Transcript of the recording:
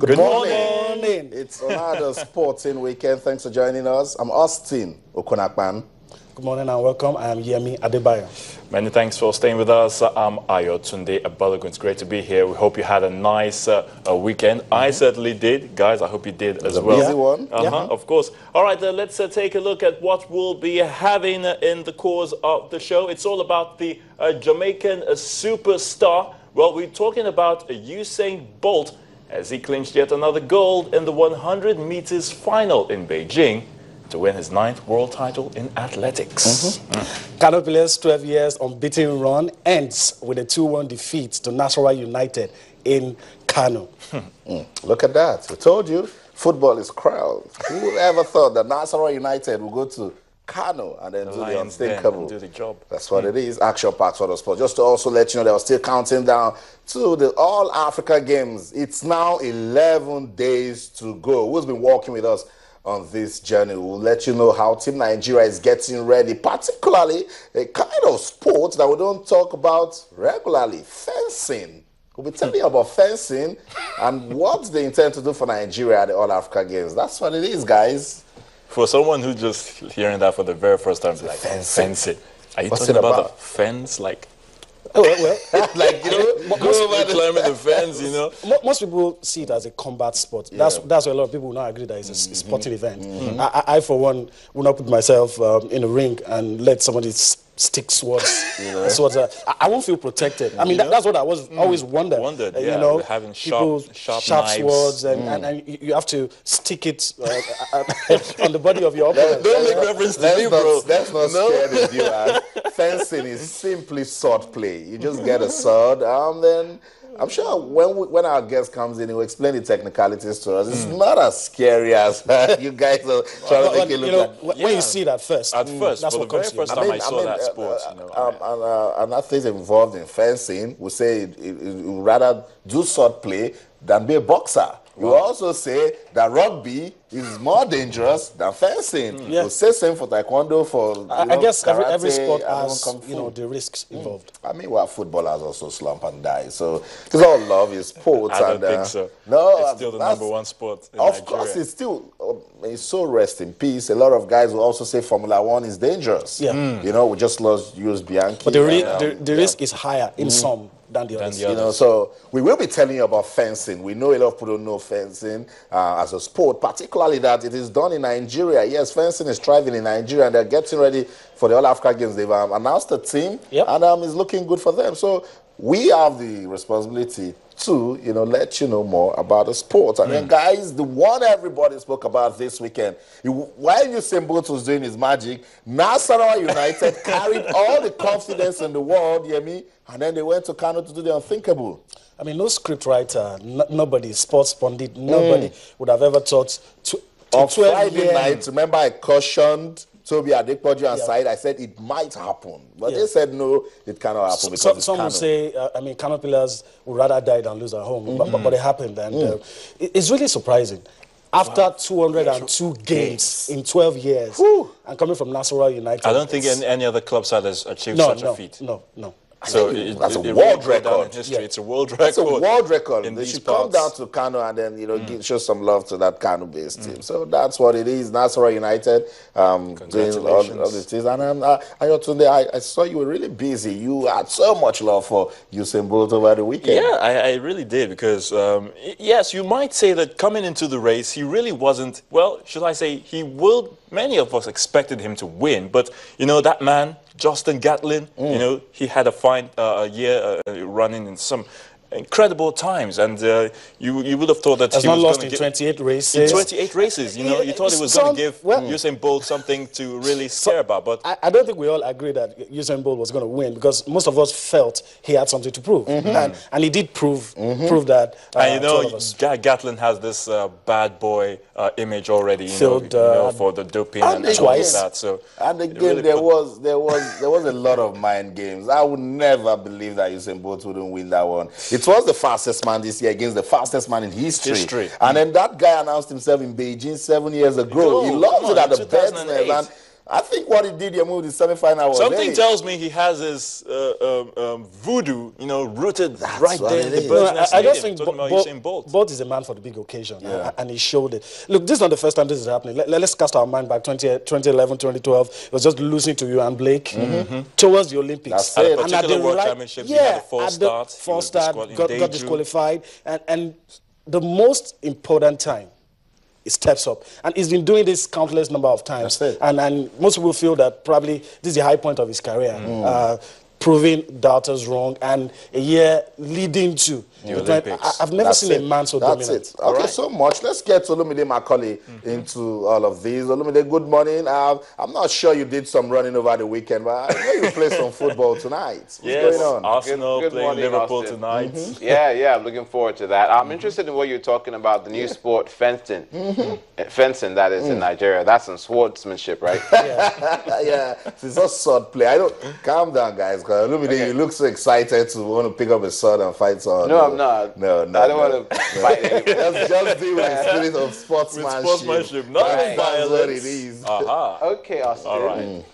Good morning. It's another sporting weekend. Thanks for joining us. I'm Austin Okonakpan. Good morning and welcome. I am Yemi Adebayo. Many thanks for staying with us. I'm Ayo Tunde Abalogun. It's great to be here. We hope you had a nice weekend. I certainly did. Guys, I hope you did as well. Busy one. Of course. All right, let's take a look at what we'll be having in the course of the show. It's all about the Jamaican superstar. Well, we're talking about Usain Bolt as he clinched yet another gold in the 100 meters final in Beijing to win his 9th world title in athletics. Kano Pillars' 12 years unbeaten run ends with a 2-1 defeat to Nasarawa United in Kano. Look at that. We told you, football is cruel. Who ever thought that Nasarawa United would go to Kano and then do the unthinkable? Do the job. That's what it is. Action-packed sort of sport. Just to also let you know that we're still counting down to the All-Africa Games. It's now 11 days to go. Who's been walking with us on this journey? We'll let you know how Team Nigeria is getting ready, particularly a kind of sport that we don't talk about regularly, fencing. We'll be telling you about fencing and what they intend to do for Nigeria at the All-Africa Games. That's what it is, guys. For someone who just hearing that for the very first time, like fencing. Are you talking about the fence? Like, like, you know, climbing the fence, you know? Most people see it as a combat sport. That's why a lot of people will not agree that it's a sporting event. I, for one, will not put myself in a ring and let somebody stick swords. Swords. I won't feel protected. I mean, that's what I was always wondered. You know, having sharp swords, and you have to stick it on the body of your opponent. Don't make reference to me, bro. Let's not scare the viewers. Fencing is simply sword play. You just get a sword, and then I'm sure when our guest comes in, he will explain the technicalities to us. It's not as scary as you guys are trying to make it look like. When you see it at first, that's for the very first time I saw that sport. An athlete involved in fencing would say he would rather do sword play than be a boxer. You also say that rugby is more dangerous than fencing. You say same for taekwondo, for I guess karate, every sport has the risks involved. I mean, well, footballers also slump and die. So it's all love is sports. I don't think so. No, it's still the #1 sport in Of Nigeria. course, it's still. It's so rest in peace. A lot of guys will also say Formula 1 is dangerous. You know, we just lost Jules Bianchi. But the risk is higher in some than the others. You know, so we will be telling you about fencing. We know a lot of people don't know fencing as a sport, particularly that it is done in Nigeria. Yes, fencing is thriving in Nigeria, and they're getting ready for the All-Africa Games. They've announced a team, and it's looking good for them. So we have the responsibility to, let you know more about the sport. And then, guys, the one everybody spoke about this weekend, while Usain Bolt was doing his magic, Nasarawa United carried all the confidence in the world, Yemi, and then they went to Kano to do the unthinkable. I mean, no script writer, nobody, sports pundit, nobody would have ever thought on Friday night, remember I cautioned Toby Adepoju and Said, I said it might happen. But they said no, it cannot happen because some would say, Kano Pillars would rather die than lose at home. But it happened. And it's really surprising. After 202 games in 12 years, and coming from Nasarawa United. I don't think any other club side has achieved such a feat. No. So that's a world record. It's a world record. It's a world record. They should come parts. down to Kano and then show some love to that Kano-based team. So that's what it is. Nasarawa United doing all the things. And I saw you were really busy. You had so much love for Usain Bolt over the weekend. Yeah, I really did because yes, you might say that coming into the race, he really wasn't. Well, should I say many of us expected him to win, but that man, Justin Gatlin, he had a fine year running in some incredible times, and you would have thought that he was lost in 28 races. In 28 races, you thought it was going to give Usain Bolt something to really scare about. But I don't think we all agree that Usain Bolt was going to win because most of us felt he had something to prove, and he did prove that. And Gatlin has this bad boy image already, for the doping and all of that. So and again, really there was a lot of mind games. I would never believe that Usain Bolt wouldn't win that one. It was the fastest man this year against the fastest man in history. And then that guy announced himself in Beijing 7 years ago. He lost it at the bed's nest. I think what he did, he moved the semi-final was Something tells me he has his voodoo, rooted right there in the President's I just Stadium. think Usain Bolt. Bolt is a man for the big occasion, and he showed it. Look, this is not the first time this is happening. Let's cast our mind back 2011, 2012. It was just losing to Usain Blake towards the Olympics. That's it. At a particular World Championship, he had a false start. Got disqualified, and the most important time, he steps up. And he's been doing this countless number of times. And most people feel that probably this is the high point of his career. Proving doubters wrong, and a year leading to the Olympics. I've never seen a man so dominant. That's it. Okay, so much. Let's get Olumide Macaulay into all of these. Olumide, good morning. I'm not sure you did some running over the weekend, but I know you played some football tonight. What's going on? Arsenal Good playing morning, Liverpool Austin. tonight. Yeah, I'm looking forward to that. I'm interested in what you're talking about, the new sport, fencing. Fencing, that is, in Nigeria. That's some swordsmanship, right? Yeah, it's not sword play. I don't. Calm down, guys. Because Olumide, you look so excited to want to pick up a sword and fight someone. No, I'm not. No, I don't want to fight anybody. Just do with the spirit of sportsmanship. Sportsmanship, not That's violence. what it is. Aha. Okay, Austin. All right.